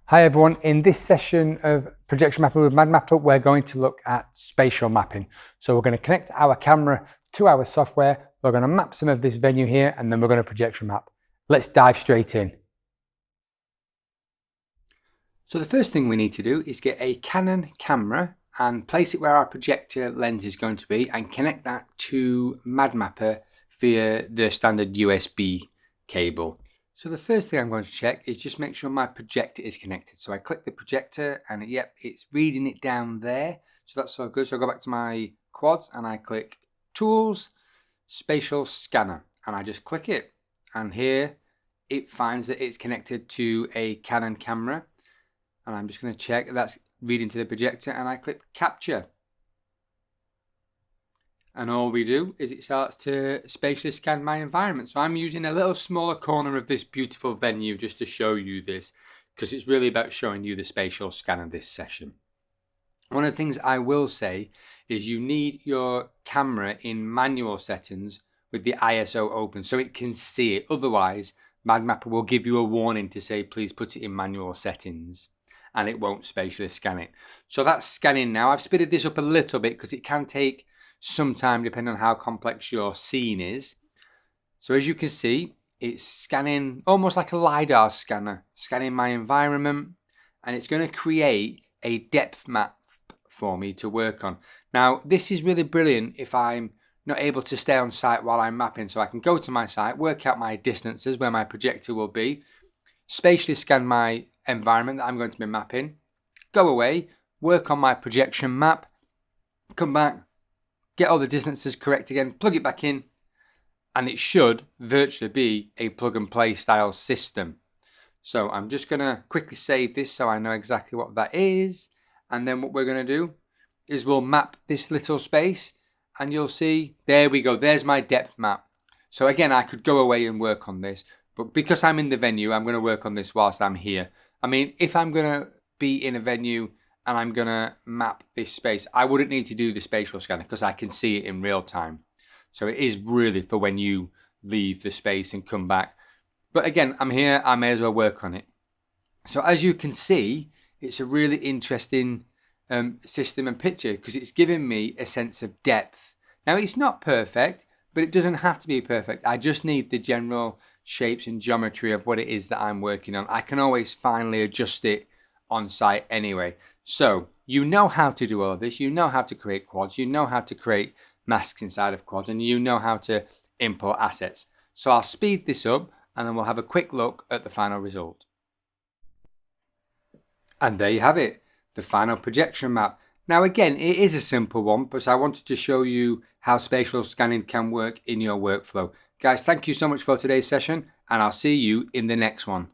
Hi everyone, in this session of Projection Mapper with MadMapper, we're going to look at spatial mapping. So we're going to connect our camera to our software, we're going to map some of this venue here, and then we're going to projection map. Let's dive straight in. So the first thing we need to do is get a Canon camera and place it where our projector lens is going to be and connect that to MadMapper via the standard USB cable. So the first thing I'm going to check is just make sure my projector is connected. So I click the projector and yep, it's reading it down there. So that's so good. So I go back to my quads and I click Tools, Spacial Scanner, and I just click it. And here it finds that it's connected to a Canon camera. And I'm just going to check that that's reading to the projector and I click Capture. And all we do is it starts to spatially scan my environment. So I'm using a little smaller corner of this beautiful venue just to show you this, because it's really about showing you the spatial scan of this session. One of the things I will say is you need your camera in manual settings with the ISO open so it can see it. Otherwise, MadMapper will give you a warning to say, please put it in manual settings, and it won't spatially scan it. So that's scanning now. I've speeded this up a little bit because it can take some time depending on how complex your scene is. So as you can see, it's scanning almost like a LiDAR scanner, scanning my environment, and it's going to create a depth map for me to work on. Now, this is really brilliant if I'm not able to stay on site while I'm mapping, so I can go to my site, work out my distances where my projector will be, spatially scan my environment that I'm going to be mapping, go away, work on my projection map, come back, get all the distances correct again, plug it back in, and it should virtually be a plug and play style system. So I'm just going to quickly save this so I know exactly what that is. And then what we're going to do is we'll map this little space and you'll see, there we go, there's my depth map. So again, I could go away and work on this, but because I'm in the venue, I'm going to work on this whilst I'm here. I mean, if I'm going to be in a venue and I'm going to map this space, I wouldn't need to do the spatial scanner because I can see it in real time. So it is really for when you leave the space and come back. But again, I'm here, I may as well work on it. So as you can see, it's a really interesting system and picture because it's giving me a sense of depth. Now it's not perfect, but it doesn't have to be perfect. I just need the general shapes and geometry of what it is that I'm working on. I can always finally adjust it on site anyway. So you know how to do all of this, you know how to create quads, you know how to create masks inside of quads, and you know how to import assets. So I'll speed this up and then we'll have a quick look at the final result. And there you have it, the final projection map. Now again, it is a simple one, but I wanted to show you how spatial scanning can work in your workflow. Guys, thank you so much for today's session, and I'll see you in the next one.